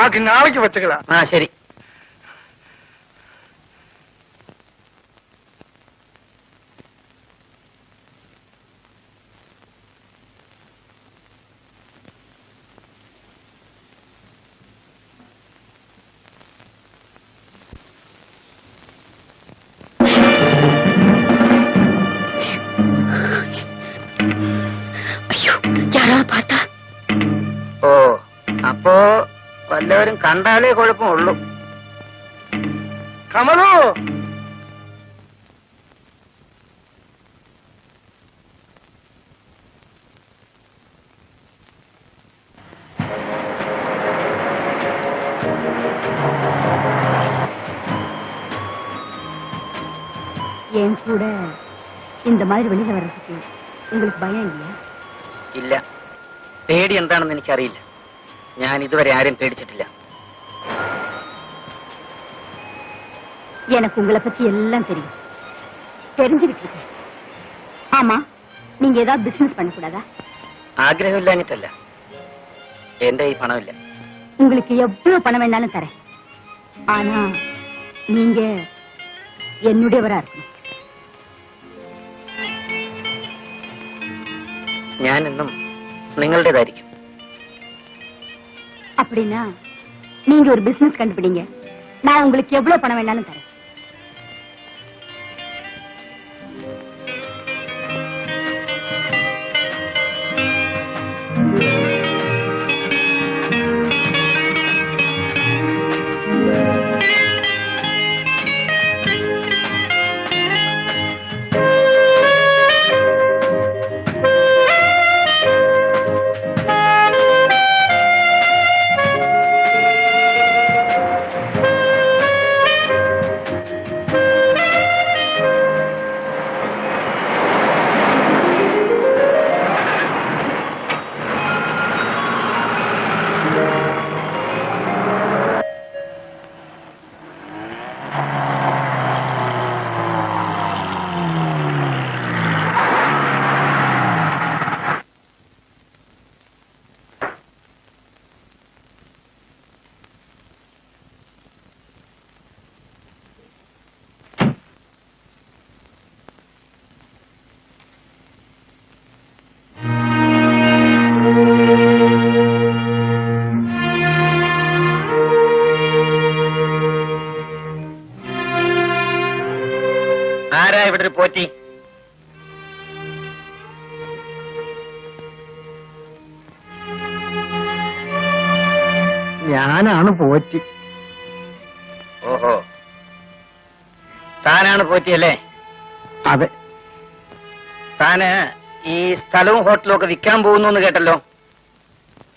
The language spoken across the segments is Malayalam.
ബാക്കി നാളേക്ക് വെച്ചതാ. ആ ശരി. ഓ, അപ്പോ വല്ലവരും കണ്ടാലേ കുഴപ്പമുള്ളൂ. കമലു, என் கூட இந்த மாதிரி வெளியில வர்றதுக்கு உங்களுக்கு பயம் இல்லையா? ഇല്ല, പേടി എന്താണെന്ന് എനിക്കറിയില്ല. ഞാൻ ഇതുവരെ ആരും പേടിച്ചിട്ടില്ല. எனக்கு உங்களை பத்தி எல்லாம் தெரியும், தெரிஞ்சுக்கிட்டு இருக்கேன். ஆமா, நீங்க ஏதாவது பிசினஸ் பண்ணக்கூடாதா? ആഗ്രഹമില്ലാഞ്ഞിട്ടല്ല, എന്റെ ഈ പണമില്ല. உங்களுக்கு எவ்வளவு பணம் வேணாலும் தரேன். ஆனா நீங்க என்னுடையவரா இருக்கணும். ഞാൻ എന്നും നിങ്ങളുടേതായിരിക്കും. அப்படின்னா நீங்க ஒரு பிசினஸ் கண்டுபிடிங்க, நான் உங்களுக்கு எவ்வளவு பணம் வேணாலும் தரேன். ആരാ ഇവിടെ ഒരു പോറ്റി? ഞാനാണ് പോറ്റി. ഓഹോ, താനാണ് പോറ്റിയല്ലേ? അതെ. താന് ഈ സ്ഥലവും ഹോട്ടലും ഒക്കെ വിൽക്കാൻ പോകുന്നു എന്ന് കേട്ടല്ലോ.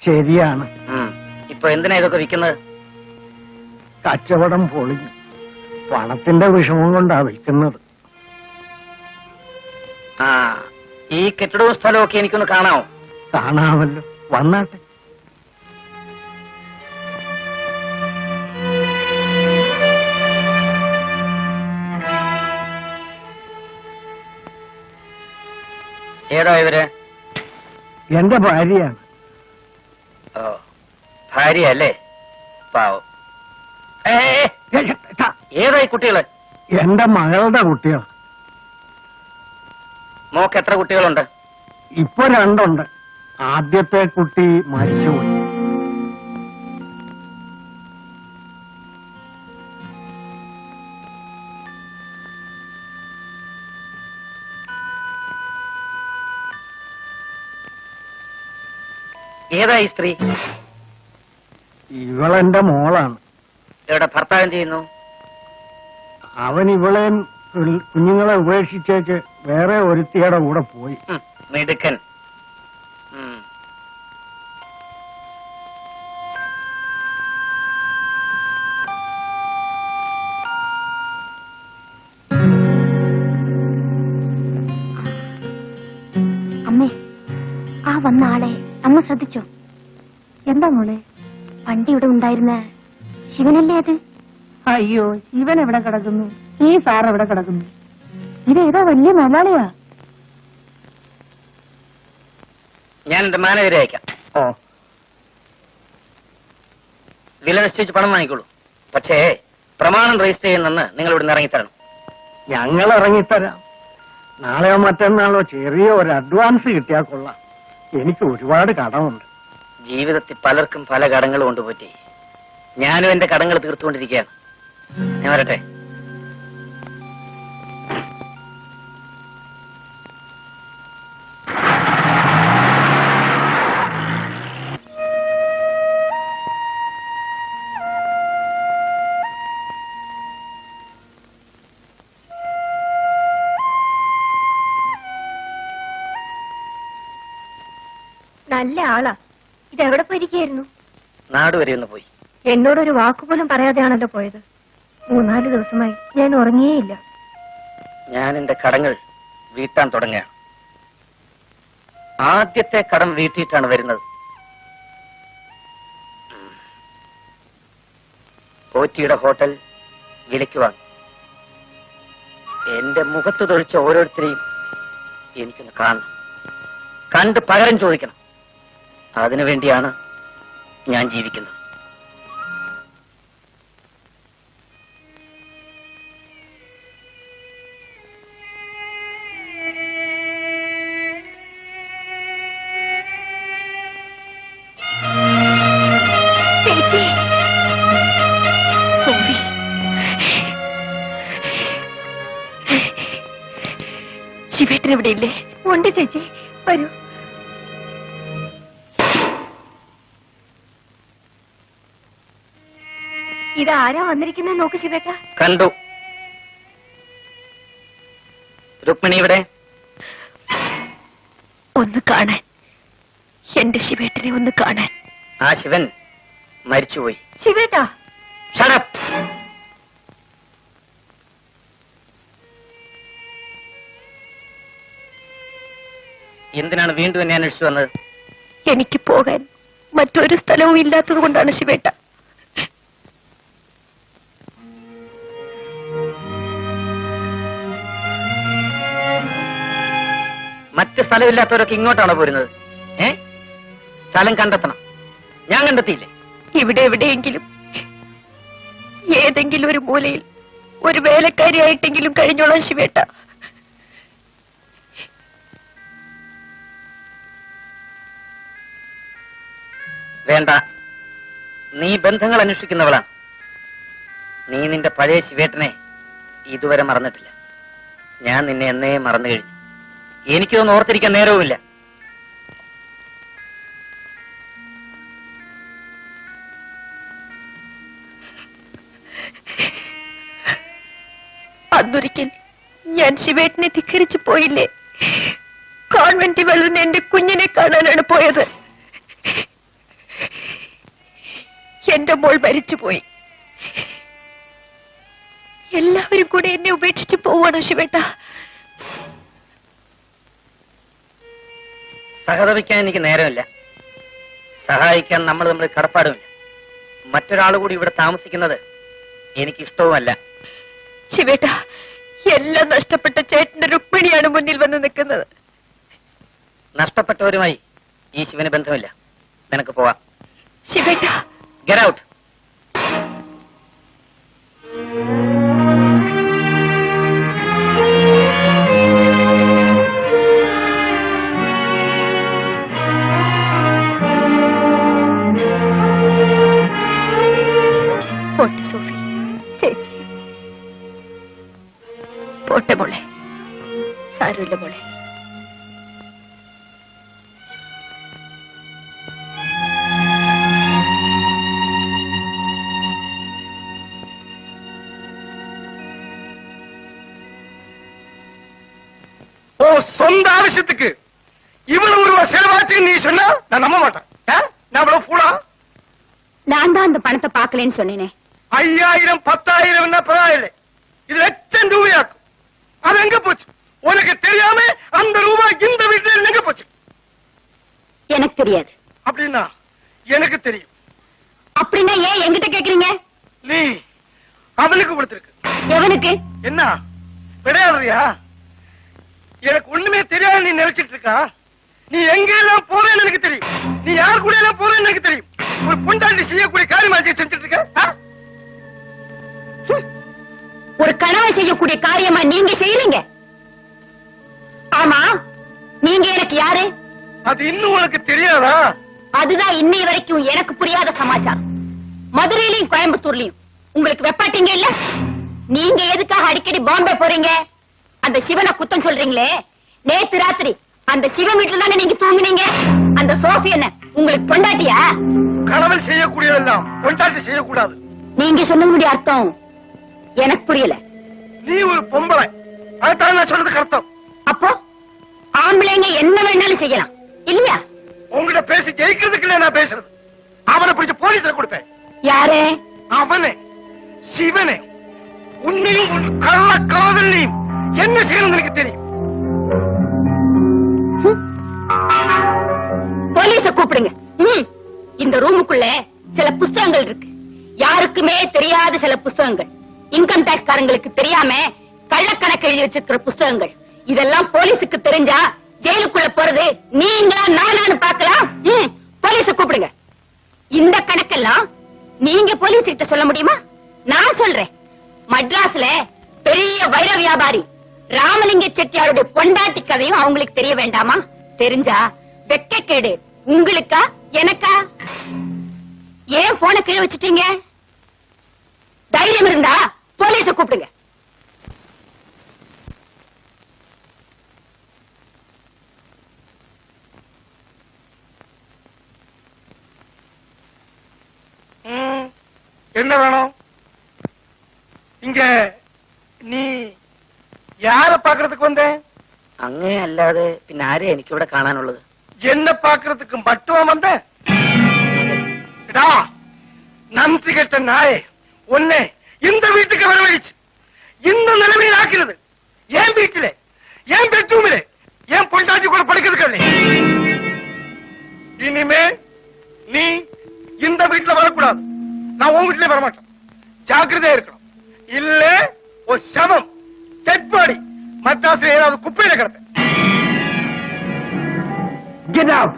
ശരിയാണ്. ഇപ്പൊ എന്തിനാ ഇതൊക്കെ വിൽക്കുന്നത്? കച്ചവടം പൊളിഞ്ഞു, പണത്തിന്റെ വിഷമം കൊണ്ടാ വിൽക്കുന്നത്. ആ, ഈ കെട്ടിടവും സ്ഥലവും ഒക്കെ എനിക്കൊന്ന് കാണാമോ? കാണാമല്ലോ, വന്നാട്ടെ. ഏതാ ഇവര്? എന്റെ ഭാര്യയാണ്. ഓ, ഭാര്യ അല്ലേ? പാവം. ഏതായി കുട്ടികള്? എന്റെ മകളുടെ കുട്ടികൾ. മോക്ക് എത്ര കുട്ടികളുണ്ട്? ഇപ്പൊ 2 ആദ്യത്തെ കുട്ടി മരിച്ചുപോയി. ഏതായി സ്ത്രീ? ഇവളെന്റെ മോളാണ്. ഇവിടെ ഭർത്താവ് എന്ത് ചെയ്യുന്നു? അവൻ ഇവളെ കുഞ്ഞുങ്ങളെ ഉപേക്ഷിച്ചേച്ച് വേറെ ഒരുത്തിയുടെ കൂടെ പോയി. മിടുക്കൻ. അമ്മേ, ആ വന്ന ആളെ അമ്മ ശ്രദ്ധിച്ചോ? എന്താ മോളെ? പണ്ട് ഇവിടെ ഉണ്ടായിരുന്ന ശിവനല്ലേ അത്? അയ്യോ, ശിവൻ എവിടെ കിടക്കുന്നു, ഈ സാർ എവിടെ കിടക്കുന്നു? ഇതേതാ വലിയ മലയാളിയാ. ഞാൻ എന്റെ മാനേജരെ അയക്കാം. ഓ, വില നിശ്ചയിച്ച് പണം വാങ്ങിക്കോളൂ. പക്ഷേ പ്രമാണം രജിസ്റ്റർ ചെയ്യുന്നെന്ന് നിങ്ങൾ ഇവിടുന്ന് ഇറങ്ങിത്തരണം. ഞങ്ങൾ ഇറങ്ങിത്തരാം. നാളെയോ മറ്റന്നാളോ ചെറിയ ഒരു അഡ്വാൻസ് കിട്ടിയാൽ കൊള്ളാം. എനിക്ക് ഒരുപാട് കടമുണ്ട്. ജീവിതത്തിൽ പലർക്കും പല കടങ്ങളും കൊണ്ട് പറ്റി. ഞാനും എന്റെ കടങ്ങൾ തീർത്തുകൊണ്ടിരിക്കുകയാണ്. ഞാൻ വരട്ടെ. നല്ല ആളാ. ഇതെവിടെ പോയിരിക്കായിരുന്നു? നാട് വരെ ഒന്ന് പോയി. എന്നോടൊരു വാക്കുപോലും പറയാതെയാണല്ലോ പോയത്. 3-4 ദിവസമായി ഞാൻ ഉറങ്ങിയേയില്ല. ഞാൻ എന്റെ കടങ്ങൾ വീട്ടാൻ തുടങ്ങുകയാണ്. ആദ്യത്തെ കടം വീട്ടിയിട്ടാണ് വരുന്നത്. പോറ്റിയുടെ ഹോട്ടൽ വിലയ്ക്ക് വാങ്ങി. എന്റെ മുഖത്ത് തൊഴിച്ച ഓരോരുത്തരെയും എനിക്കൊന്ന് കാണണം, കണ്ട് പകരം ചോദിക്കണം. അതിനുവേണ്ടിയാണ് ഞാൻ ജീവിക്കുന്നത്. ശിവേട്ടൻ ഇവിടെ ഇല്ലേ? ഉണ്ട് ചേച്ചി, വരൂ. ഇതാരാ വന്നിരിക്കുന്നത് നോക്ക് ശിവേട്ട. കണ്ടു. രുക്മിണി ഇവിടെ. ഒന്ന് കാണാൻ, എന്റെ ശിവേട്ടനെ ഒന്ന് കാണാൻ. ആ ശിവൻ മരിച്ചുപോയി. ശിവേട്ടാ, Shut up. എന്തിനാണ് വീണ്ടും എന്നെ അന്വേഷിച്ചു വന്നത്? എനിക്ക് പോകാൻ മറ്റൊരു സ്ഥലവും ഇല്ലാത്തത് കൊണ്ടാണ് ശിവേട്ട. മറ്റ് സ്ഥലമില്ലാത്തവരൊക്കെ ഇങ്ങോട്ടാണോ പോരുന്നത്? സ്ഥലം കണ്ടെത്തണം. ഞാൻ കണ്ടെത്തിയില്ലേ? ഇവിടെ എവിടെയെങ്കിലും ഏതെങ്കിലും ഒരു മൂലയിൽ ഒരു വേലക്കാരിയായിട്ടെങ്കിലും കഴിഞ്ഞോളാം ശിവേട്ട. വേണ്ട, നീ ബന്ധങ്ങൾ അന്വേഷിക്കുന്നവളാണ്. നീ നിന്റെ പഴയ ശിവേട്ടനെ ഇതുവരെ മറന്നിട്ടില്ല. ഞാൻ നിന്നെ എന്നേ മറന്നു കഴിഞ്ഞു. എനിക്കൊന്നും ഓർത്തിരിക്കാൻ നേരവുമില്ല. അന്നൊരിക്കൽ ഞാൻ ശിവേട്ടനെ ധിക്കരിച്ചു പോയില്ലേ? കോൺവെന്റിൽ വളർന്ന എന്റെ കുഞ്ഞിനെ കാണാനാണ് പോയത്. എന്റെ മോൾ മരിച്ചുപോയി. എല്ലാവരും കൂടെ എന്നെ ഉപേക്ഷിച്ചു പോവാണോ ശിവേട്ട? സഹതപിക്കാൻ എനിക്ക് നേരമില്ല. സഹായിക്കാൻ നമ്മൾ തമ്മിൽ കടപ്പാടുമില്ല. മറ്റൊരാൾ കൂടി ഇവിടെ താമസിക്കുന്നത് എനിക്കിഷ്ടവുമല്ല. ശിവേട്ട, എല്ലാം നഷ്ടപ്പെട്ട ചേട്ടന്റെ രുക്മിണിയാണ് മുന്നിൽ വന്ന് നിൽക്കുന്നത്. നഷ്ടപ്പെട്ടവരുമായി ഈ ശിവന് ബന്ധമില്ല. നിനക്ക് പോവാം. ശിവേട്ട, Get out. പോട്ടെ സോഫി ചേച്ചി, പോട്ടെ മോളെ, സാരമില്ല മോളെ. சொந்த ஆവശ്யத்துக்கு இவ்வளவு ரூபா செலவாச்சு நீ சொன்னா நான் நம்ப மாட்டேன். நான் அவ்வளவு ஃபூலா? நான் தான் அந்த பணத்தை பார்க்கலன்னு சொன்னேனே. 5000 10,000 பரவாயில்லை, இது லட்சம் ரூபாயாக்கும். அது எங்க போச்சு? உனக்கு தெரியாம அந்த ரூபாய் இந்த வீட்டில் எங்க போச்சு? எனக்கு தெரியாது. அப்படின்னா எனக்கு தெரியும். அப்படின்னா ஏன் என்கிட்ட கேக்குறீங்க? நீ அவனுக்கு கொடுத்திருக்கு. எவனுக்கு? என்ன விளையாடுறியா? எனக்கு ஒண்ணுமே தெரியாது நீ நினைச்சிட்டு இருக்கா? நீ எங்க எல்லாம் போறேன்னு எனக்கு தெரியும். நீ யார் கூட எல்லாம் போறேன்னு எனக்கு தெரியும். ஒரு பொண்டாட்டி செய்யக்கூடிய காரியமா செஞ்சுட்டு இருக்க? ஒரு கணவன் செய்யக்கூடிய காரியமா நீங்க செய்யறீங்க. ஆமா, நீங்க எனக்கு யாரு? அது இன்னும் உனக்கு தெரியாதா? அதுதான் இன்னை வரைக்கும் எனக்கு புரியாத சமாச்சாரம். மதுரையிலயும் கோயம்புத்தூர்லயும் உங்களுக்கு வெப்பாட்டீங்க இல்ல? நீங்க எதுக்காக அடிக்கடி பாம்பே போறீங்க? அந்த சிவனை குத்தம் சொல்றீங்களே, நேத்து ராத்திரி அந்த சிவன் வீட்டுல தானே நீங்க தூங்குனீங்க. அந்த சோஃபி என்ன உங்களுக்கு பொண்டாட்டியா? கணவன் செய்யக்கூடியதெல்லாம் பொண்டாட்டி செய்யக்கூடாது. நீங்க சொன்னதுடைய அர்த்தம் எனக்கு புரியல. நீ ஒரு பொம்பளை, அதான் நான் சொன்னதுக்கு அர்த்தம். அப்போ ஆம்பளைங்க என்ன வேணாலும் செய்யலாம் இல்லையா? உங்ககிட்ட பேசி ஜெயிக்கிறதுக்கு இல்ல நான் பேசுறது. அவனை பிடிச்ச போலீஸ்ல கொடுப்பேன். யாரு? அவனே, சிவனே. உன்னையும் உன் கள்ள காதலையும் என்ன செய்யணும்னு எனக்கு தெரியும். போலீஸ கூப்பிடுங்க. இந்த ரூமுக்குள்ள சில புஸ்தகங்கள் இருக்கு, யாருக்குமே தெரியாத சில புஸ்தகங்கள், இன்கம் டாக்ஸ் காரங்களுக்கு தெரியாம கள்ளக்கணக்கு எழுதி வச்சிருக்கிற புஸ்தகங்கள். இதெல்லாம் போலீஸுக்கு தெரிஞ்சா ஜெயிலுக்குள்ள போறது நீங்களா நானான்னு பார்க்கலாம். போலீஸ கூப்பிடுங்க. இந்த கணக்கெல்லாம் நீங்க போலீஸ் கிட்ட சொல்ல முடியுமா? நான் சொல்றேன். மட்ராஸ்ல பெரிய வைர வியாபாரி ராமலிங்க செட்டியாருடைய பொண்டாட்டி கதையும் அவங்களுக்கு தெரிய வேண்டாமா? தெரிஞ்சா வெக்கக்கேடு உங்களுக்கா எனக்கா? ஏன் போன கீழே வச்சுட்டீங்க? தைரியம் இருந்தா போலீஸ கூப்பிடுங்க. என்ன வேணும்? இங்க நீ யார பாக்குறதுக்கு வந்த? അങ്ങേ അല്ലാതെ പിന്നെ ആരെയാ എനിക്കിവിടെ കാണാനുള്ളത്? என்ன பாக்குறதுக்கு மட்டும் வந்த? நன்றி கெட்ட நாயே, உன்னை இந்த வீட்டுக்கு வரவழைச்சு இந்த நிலைமையில் ஆக்கிறது என் வீட்டிலே, என் பெட்ரூமிலே, என் பொண்டாட்டி கூட படுக்கிறதுக்கு. இனிமே நீ இந்த வீட்டுல வரக்கூடாது. நான் உன் வீட்டிலே வரமாட்டேன். ஜாக்கிரதையா இருக்கணும். இல்ல ஒரு சமம் டெட் பாடி மத்தாசில ஏதாவது குப்பையில கிடப்பேன். Get out!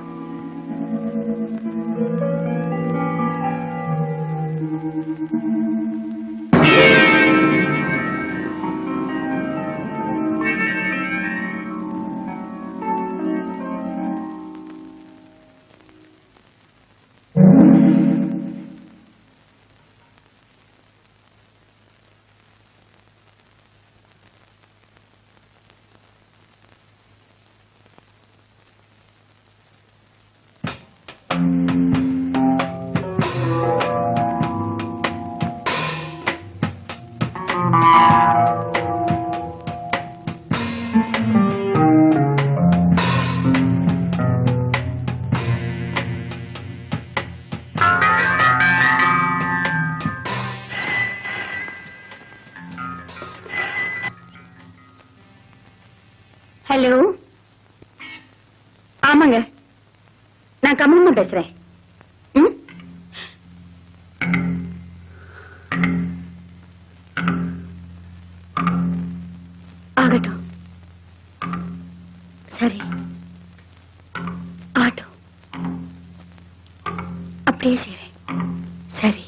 ஹலோ, ஆமாங்க, நான் கமலம்மா பேசுறேன். ஆகட்டும், சரி, ஆகட்டும், அப்படியே செய்றேன். சரி.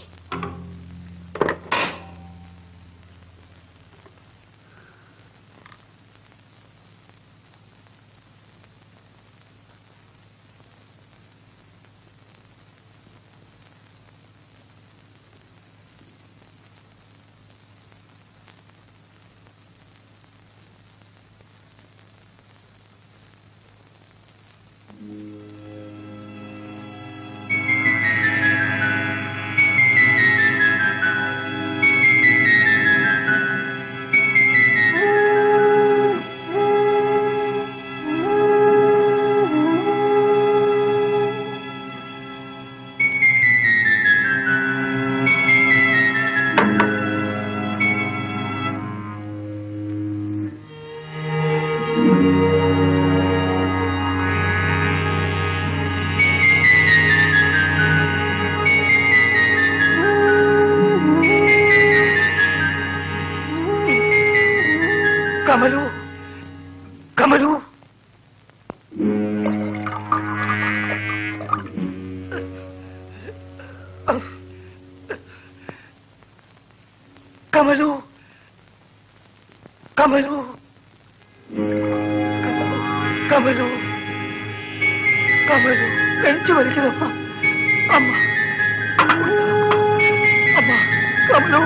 கமலு, கமலு, കമലു കമലു കമലു കമലു നെഞ്ചു വലിക്കുന്നപ്പ അമ്മ അമ്മ കമലു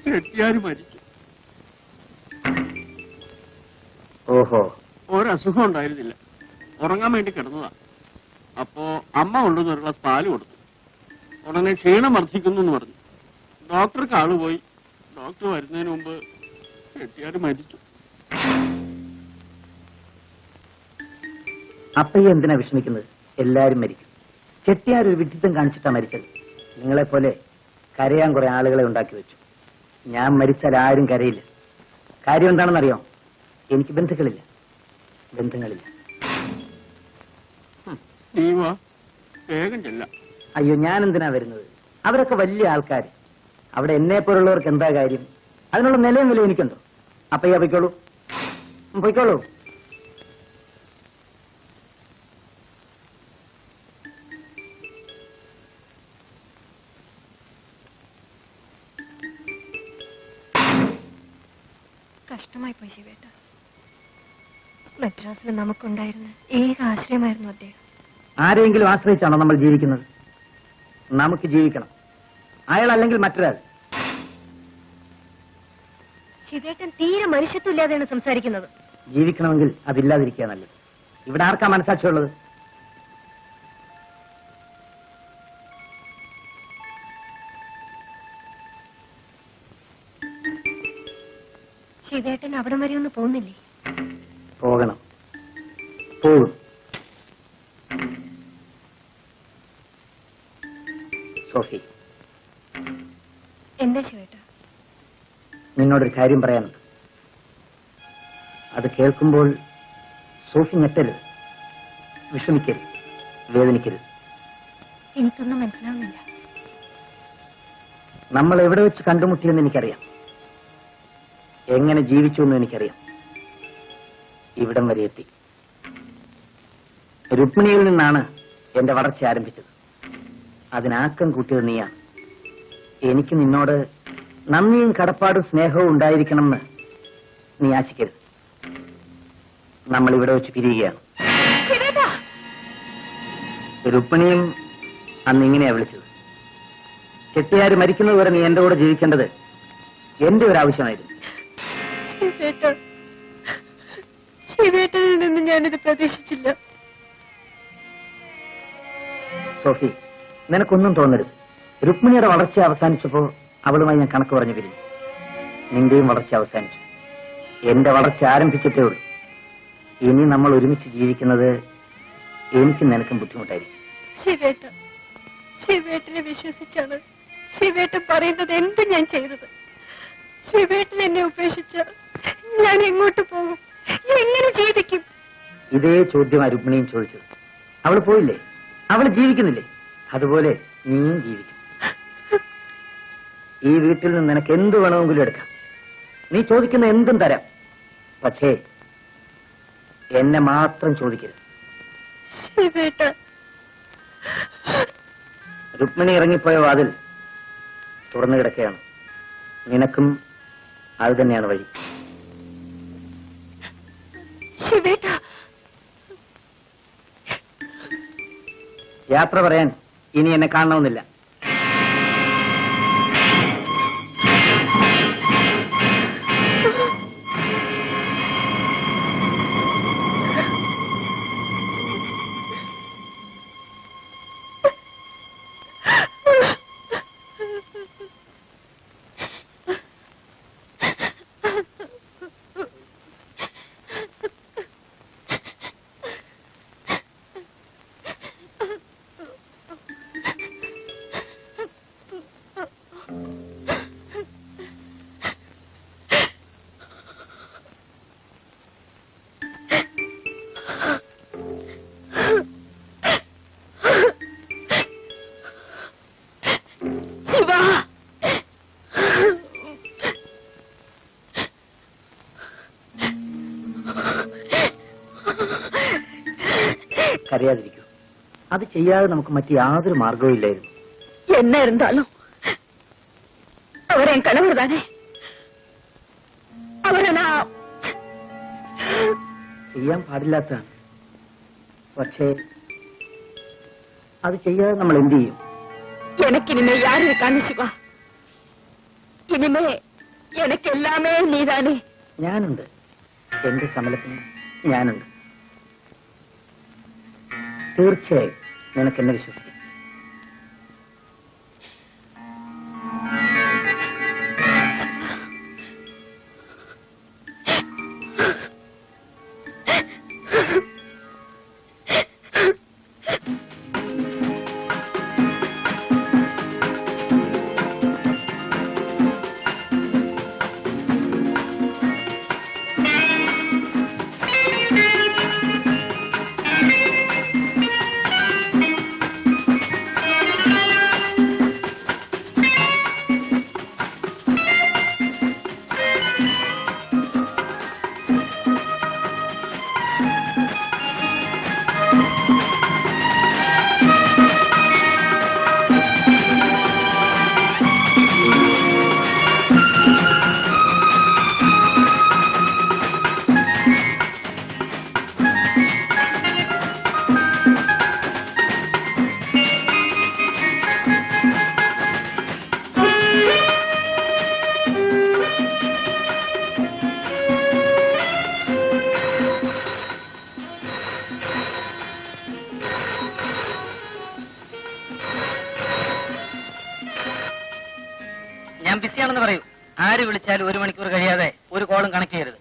ചെട്ടിയാര് മരിച്ചു. ഓഹോ, ഒരസുഖം ഉണ്ടായിരുന്നില്ല. ഉറങ്ങാൻ വേണ്ടി കിടന്നതാ. അപ്പോ അമ്മ കൊണ്ടുവന്ന് ഒരു ഗ്ലാസ് പാല് കൊടുത്തു. ഉടനെ ക്ഷീണം വർദ്ധിക്കുന്നു എന്ന് പറഞ്ഞു. ഡോക്ടർക്ക് ആള് പോയി. ഡോക്ടർ വരുന്നതിന് മുമ്പ് ചെട്ടിയാര് മരിച്ചു. അപ്പയ്യ എന്തിനാ വിഷമിക്കുന്നത്? എല്ലാരും മരിക്കും. ചെട്ടിയാർ ഒരു വിഡിത്തം കാണിച്ചിട്ടാ മരിച്ചത്. നിങ്ങളെപ്പോലെ കരയാൻ കുറെ ആളുകളെ ഉണ്ടാക്കി വെച്ചു. ഞാൻ മരിച്ചാൽ ആരും കരയില്ല. കാര്യം എന്താണെന്നറിയോ? എനിക്ക് ബന്ധുക്കളില്ല. വേഗം ചെല്ല. അയ്യോ, ഞാൻ എന്തിനാ വരുന്നത്? അവരൊക്കെ വലിയ ആൾക്കാർ. അവിടെ എന്നെ പോലുള്ളവർക്ക് എന്താ കാര്യം? അതിനുള്ള നിലയും വില എനിക്കുണ്ടോ? അപ്പയ്യ പൊയ്ക്കോളൂ, പൊയ്ക്കോളൂ. കഷ്ടമായി പോയി ശിവേട്ട. മദ്രാസിൽ നമുക്കുണ്ടായിരുന്ന ഏക ആശ്രയമായിരുന്നു അദ്ദേഹം. ആരെങ്കിലും ആശ്രയിച്ചാണോ നമ്മൾ ജീവിക്കുന്നത്? നമുക്ക് ജീവിക്കണം. അയാൾ അല്ലെങ്കിൽ മറ്റൊരാൾ. ശിവേട്ടൻ തീരെ മനുഷ്യത്വം ഇല്ലാതെയാണ് സംസാരിക്കുന്നത്. ജീവിക്കണമെങ്കിൽ അതില്ലാതിരിക്കുക നല്ലത്. ഇവിടെ ആർക്കാ മനസാക്ഷിയുള്ളത്? ശിവേട്ടൻ അവിടം വരെ ഒന്ന് പോകുന്നില്ലേ? പോകണം, പോകും. സോഫി, എന്താ ശിവേട്ട? നിന്നോടൊരു കാര്യം പറയാനുണ്ട്. അത് കേൾക്കുമ്പോൾ സോഫി ഞെട്ടരുത്, വിഷമിക്കരുത്, വേദനിക്കരുത്. എനിക്കൊന്നും മനസ്സിലാവുന്നില്ല. നമ്മൾ എവിടെ വെച്ച് കണ്ടുമുട്ടിയെന്ന് എനിക്കറിയാം. എങ്ങനെ ജീവിച്ചു എന്ന് എനിക്കറിയാം. ഇവിടം വരെ എത്തി. രുക്മിണിയിൽ നിന്നാണ് എന്റെ വളർച്ച ആരംഭിച്ചത്. അതിനാക്കം കൂട്ടിയത് നീയാണ്. എനിക്ക് നിന്നോട് നന്ദിയും കടപ്പാടും സ്നേഹവും ഉണ്ടായിരിക്കണമെന്ന് നീ ആശിക്കരുത്. നമ്മൾ ഇവിടെ വെച്ച് പിരിയുകയാണ്. രുക്മിണിയും അന്ന് ഇങ്ങനെയാ വിളിച്ചത്. ചെട്ടിയാര് മരിക്കുന്നതുവരെ നീ എന്റെ കൂടെ ജീവിക്കേണ്ടത് എന്റെ ഒരു ആവശ്യമായിരുന്നു. ശിവേട്ടനിൽ നിന്ന് ഞാനിത് പ്രതീക്ഷിച്ചില്ല. സോഫി, നിനക്കൊന്നും തോന്നരുത്. രുക്മിണിയുടെ വളർച്ച അവസാനിച്ചപ്പോ അവളുമായി ഞാൻ കണക്ക് പറഞ്ഞു പിരിഞ്ഞു. നിന്റെയും വളർച്ച അവസാനിച്ചു. എന്റെ വളർച്ച ആരംഭിച്ചിട്ടേ ഉള്ളൂ. ഇനി നമ്മൾ ഒരുമിച്ച് ജീവിക്കുന്നത് എനിക്കും നിനക്കും ബുദ്ധിമുട്ടായിരിക്കും. ശിവേട്ടനെ വിശ്വസിച്ചാണ് ശിവേട്ടൻ പറയുന്നത് എന്തും ഞാൻ ചെയ്തത്. ശിവേട്ടൻ എന്നെ ഉപേക്ഷിച്ച ഞാൻ എങ്ങോട്ട് പോകും? എങ്ങനെ ജീവിക്കും? ഇതേ ചോദ്യമാണ് രുക്മിണിയും ചോദിച്ചത്. അവള് പോയില്ലേ? അവള് ജീവിക്കുന്നില്ലേ? അതുപോലെ നീയും ജീവിക്കും. ഈ വീട്ടിൽ നിന്ന് നിനക്ക് എന്ത് വേണമെങ്കിലും എടുക്കാം. നീ ചോദിക്കുന്ന എന്തും തരാം. പക്ഷേ എന്നെ മാത്രം ചോദിക്കരുത്. രുക്മിണി ഇറങ്ങിപ്പോയ വാതിൽ തുറന്നു കിടക്കുകയാണ്. നിനക്കും അത് തന്നെയാണ് വഴി. യാത്ര പറയാൻ ഇനി എന്നെ കാണണമെന്നില്ല. കരയാതിരിക്കൂ. അത് ചെയ്യാതെ നമുക്ക് മറ്റു യാതൊരു മാർഗവും ഇല്ലായിരുന്നു. என்ன இருந்தாலும் அவர் என் கணவர் தானே. அவரை நான் ചെയ്യാൻ പാടില്ലാത്തതാണ്. പക്ഷേ അത് ചെയ്യാതെ നമ്മൾ എന്ത് ചെയ്യും? எனக்கு இனிமே யாரு இருக்கான்னு சிவா? இனிமே எனக்கு எல்லாமே நீதானே. ഞാനുണ്ട്. എന്റെ കമലത്തിന് ഞാനുണ്ട്. തീർച്ചയായും നിനക്ക് എന്നെ വിശ്വസിക്കാം. ഞാൻ ബിസിയാണെന്ന് പറയൂ. ആര് വിളിച്ചാലും 1 മണിക്കൂർ കഴിയാതെ ഒരു കോളും കണക്ട് ചെയ്യരുത്.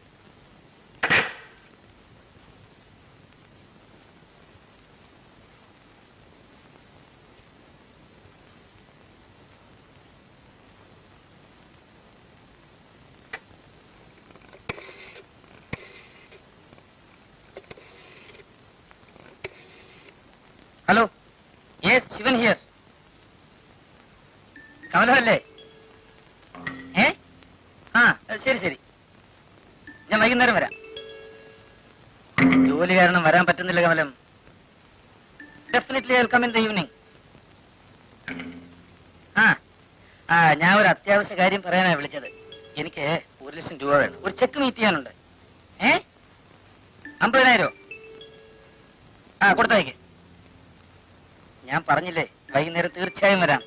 Hello, yes, Shivan here. കമലല്ലേ? ശരി ശരി, ഞാൻ വൈകുന്നേരം വരാം. ജോലി കാരണം വരാൻ പറ്റുന്നില്ല Kamalam. Definitely I will come in the evening. ഞാൻ ഒരു അത്യാവശ്യ കാര്യം പറയാനാണ് വിളിച്ചത്. എനിക്ക് 1 ലക്ഷം രൂപ വേണം. ഒരു ചെക്ക് മീറ്റ് ചെയ്യാനുണ്ട്. 50,000 കൊടുത്തയക്ക്. ഞാൻ പറഞ്ഞില്ലേ, വൈകുന്നേരം തീർച്ചയായും വരാം.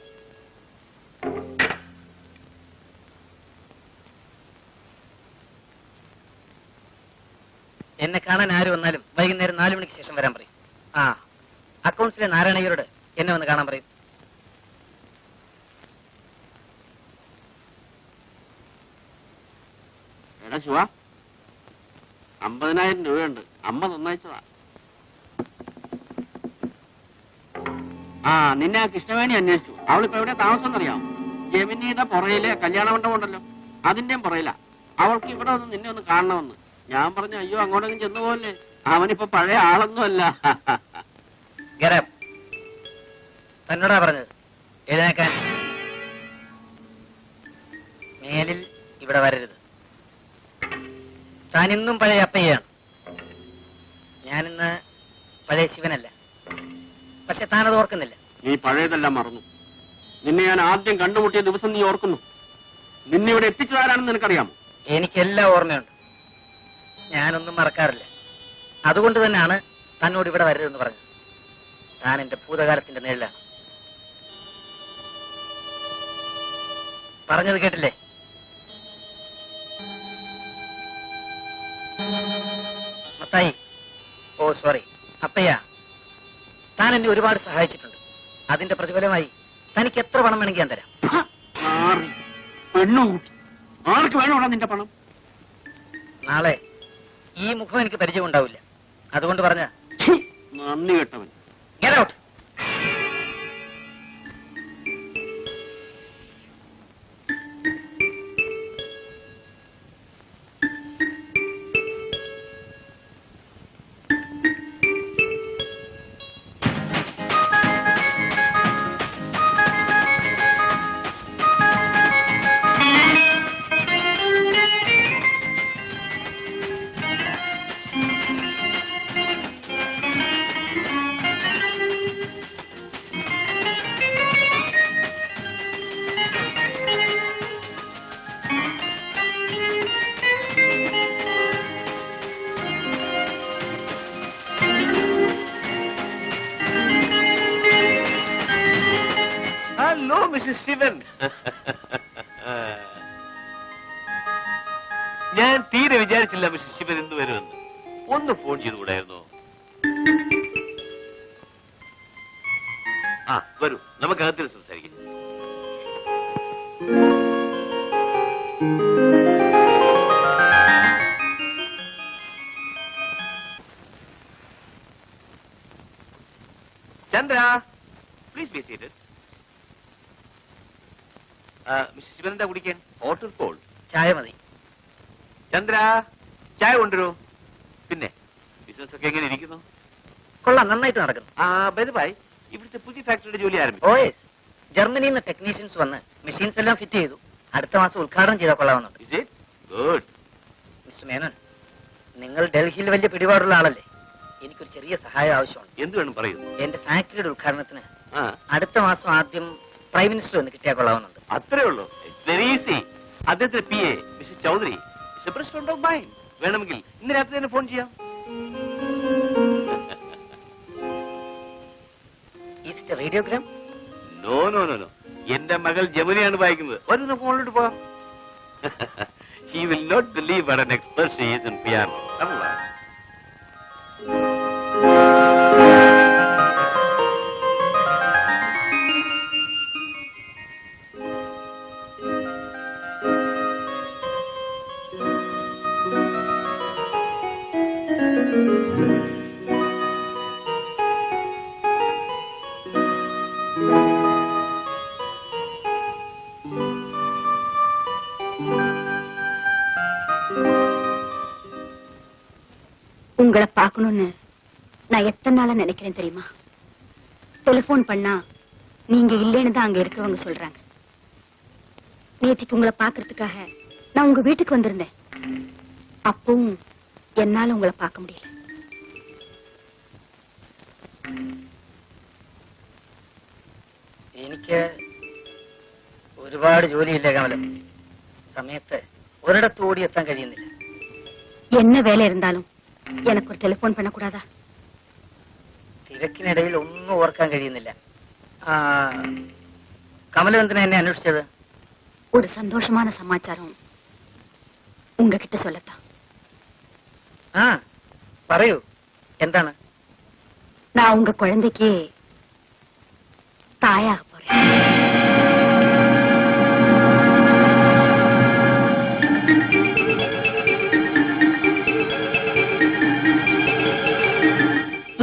എന്നെ കാണാൻ ആര് വന്നാലും വൈകുന്നേരം 4 മണിക്ക് ശേഷം വരാൻ പറയും. അക്കൗണ്ട്സിലെ നാരായണയ്യരോട് എന്നെ വന്ന് കാണാൻ പറയും. എടാ ശിവ, 50,000 രൂപയുണ്ട്. അമ്മ തന്നയച്ചതാ. നിന്നെ ആ കൃഷ്ണവേണി അന്വേഷിച്ചു. അവളിപ്പോ എവിടെ താമസം അറിയാം? ജെമിനിയുടെ പുറയിലെ കല്യാണ മണ്ഡപം ഉണ്ടല്ലോ, അതിന്റെയും പുറയില. അവൾക്ക് ഇവിടെ വന്ന് നിന്നെ ഒന്ന് കാണണമെന്ന്. ഞാൻ പറഞ്ഞു, അയ്യോ അങ്ങോട്ടെങ്കിലും ചെന്നു പോലെ, അവനിപ്പോ പഴയ ആളൊന്നുമല്ല. തന്നോടാ പറഞ്ഞത് എഴുന്നേക്കാൻ. മേലിൽ ഇവിടെ വരരുത്. താനിന്നും പഴയ അപ്പയ്യാണ്. ഞാനിന്ന് പഴയ ശിവനല്ല. പക്ഷെ താനത് ഓർക്കുന്നില്ല. നീ പഴയതെല്ലാം മറന്നു. നിന്നെ ഞാൻ ആദ്യം കണ്ടുമുട്ടിയ ദിവസം നീ ഓർക്കുന്നു. നിന്നെ ഇവിടെ എത്തിച്ചതാരാണെന്ന് നിനക്കറിയാമോ? എനിക്കെല്ലാം ഓർമ്മയുണ്ട്. ഞാനൊന്നും മറക്കാറില്ല. അതുകൊണ്ട് തന്നെയാണ് തന്നോട് ഇവിടെ വരരുതെന്ന് പറഞ്ഞത്. താൻ എന്റെ ഭൂതകാലത്തിന്റെ നിഴലാണ്. പറഞ്ഞത് കേട്ടില്ലേ? മത്തായി, സോറി, അപ്പയ്യ, താൻ എന്നെ ഒരുപാട് സഹായിച്ചിട്ടുണ്ട്. അതിന്റെ പ്രതിഫലമായി തനിക്ക് എത്ര പണം വേണമെങ്കിൽ ഞാൻ തരാം. പെണ്ണുകൂട്ടി ആർക്ക് വേണോടാ നിന്റെ പണം? നാളെ ഈ മുഖം എനിക്ക് പരിചയം ഉണ്ടാവില്ല. അതുകൊണ്ട് പറഞ്ഞ നന്ദി കേട്ടവൻ. Get out. മിസ്റ്റർ ശിവൻ. ഞാൻ തീരെ വിചാരിച്ചില്ല മിസ്റ്റർ ശിവൻ എന്ത് വരുമെന്ന്. ഒന്ന് ഫോൺ ചെയ്തുകൂടായിരുന്നോ? ആ വരൂ, നമുക്ക് അകത്തിൽ സംസാരിക്കാം. Chandra, please be seated. Mister Shivan എന്താ കുടിക്കാൻ? Hot or cold? ചായ മതി. ചന്ദ്ര, ചായ കൊണ്ടുവരൂ. പിന്നെ ബിസിനസ് ഒക്കെ എങ്ങനെ ഇരിക്കുന്നു? കൊള്ളാം, നന്നായിട്ട് നടക്കുന്നു. ബൈ, ഇവിടുത്തെ പുതിയ ഫാക്ടറിയുടെ ജോലി ഓ ആരംഭിച്ചു. യെസ്, ജർമ്മനിയിൽ നിന്ന് ടെക്നീഷ്യൻസ് വന്ന് മെഷീൻസ് എല്ലാം ഫിറ്റ് ചെയ്തു. അടുത്ത മാസം ഉദ്ഘാടനം ചെയ്താൽ കൊള്ളാവുന്നുണ്ട്. Is it? Good. Mister Menon, നിങ്ങൾ ഡൽഹിയിൽ വലിയ പിടിപാടുള്ള ആളല്ലേ? എനിക്കൊരു ചെറിയ സഹായം ആവശ്യമുണ്ട്. എന്ത് വേണം പറയൂ. എന്റെ ഫാക്ടറിയുടെ ഉദ്ഘാടനത്തിന് ആ, അടുത്ത മാസം ആദ്യം പ്രൈം മിനിസ്റ്റർ ഒന്ന് കിട്ടിയാൽ കൊള്ളാവുന്നുണ്ട്. അത്രേ ഉള്ളൂ. It's very easy. അദ്ദേഹത്തിന്റെ PA mister Chaudhary is a president of mind. വേണമെങ്കിൽ ഇന്ന് രാത്രി തന്നെ ഫോൺ ചെയ്യാം. Is it radiogram? No no no no, എന്റെ മകൾ ജമുനയാണ് വായിക്കുന്നത്. ഒരു നമുക്ക് മുകളിലോട്ട് പോകാം. He will not believe what an expert she is in piano. Come on. உங்களை பார்க்கணும்னு நான் எத்தனை நாளா நினைக்கிறேன் தெரியுமா? டெலிபோன் பண்ணா நீங்க இல்லைன்னு தான் அங்க இருக்கிறவங்க சொல்றாங்க. நேற்றுக்கு உங்களை பாக்குறதுக்காக நான் உங்க வீட்டுக்கு வந்திருந்தேன். அப்பவும் என்னால உங்களை பார்க்க முடியல. എനിക്ക് ഒരുപാട് ജോലിയില്ല കമലം. സമയത്ത് ഒരിടത്ത് ഓടിയെത്താൻ കഴിയുന്നില്ല. என்ன வேலை இருந்தாலும் எனக்கு ஒரு டெலிபோன் பண்ணக்கூடாதா? തിരക്കിനിടയിൽ ഒന്നും ഓർക്കാൻ കഴിയുന്നില്ല. കമലം എന്തിനാ എന്നെ അന്വേഷിച്ചത്? ஒரு சந்தோஷமான சமாச்சாரம் உங்ககிட்ட சொல்லத்தான். ആ പറയൂ, എന്താണ്? நான் உங்க குழந்தைக்கு தாயாக போறேன்.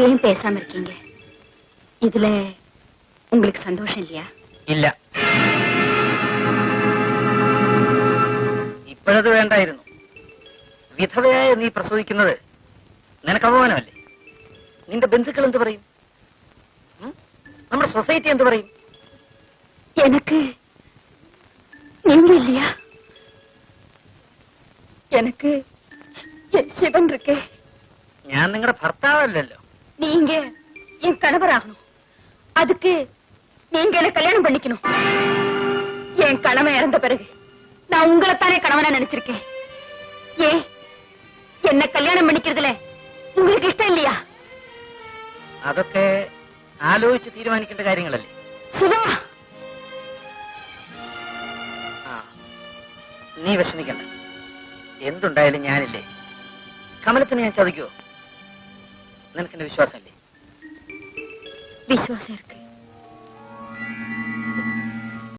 ஏன் பேசாம இருக்கீங்க? இதுல உங்களுக்கு சந்தோஷம் இல்லையா? ഇല്ല, ഇപ്പോഴത് വേണ്ടായിരുന്നു. വിധവയായ നീ പ്രസവിക്കുന്നത് നിനക്ക് അപമാനമല്ലേ? നിന്റെ ബന്ധുക്കൾ എന്ത് പറയും? നമ്മുടെ സൊസൈറ്റി എന്ത് പറയും? எனக்கு நீங்க இல்லையா? எனக்கு என் சிவன் இருக்கே. ഞാൻ നിങ്ങളുടെ ഭർത്താവല്ലല്ലോ. நீங்க என் கணவராகணும். அதுக்கு நீங்க என்ன கல்யாணம் பண்ணிக்கணும். என் கணவன் இறந்த பிறகு நான் உங்களைத்தானே கணவனா நினைச்சிருக்கேன். ஏன் என்ன கல்யாணம் பண்ணிக்கிறதுல உங்களுக்கு இஷ்டம் இல்லையா? അതൊക്കെ ആലോചിച്ച് തീരുമാനിക്കേണ്ട കാര്യങ്ങളല്ലേ. சிவா, ആ, നീ വിഷമിക്കണ്ട. എന്തുണ്ടായാലും ഞാനില്ലേ. കമലത്തിന് ഞാൻ ചതിക്കുവോ? നിനക്കെന്റെ വിശ്വാസമല്ലേ? விசுவாசம் இருக்கு.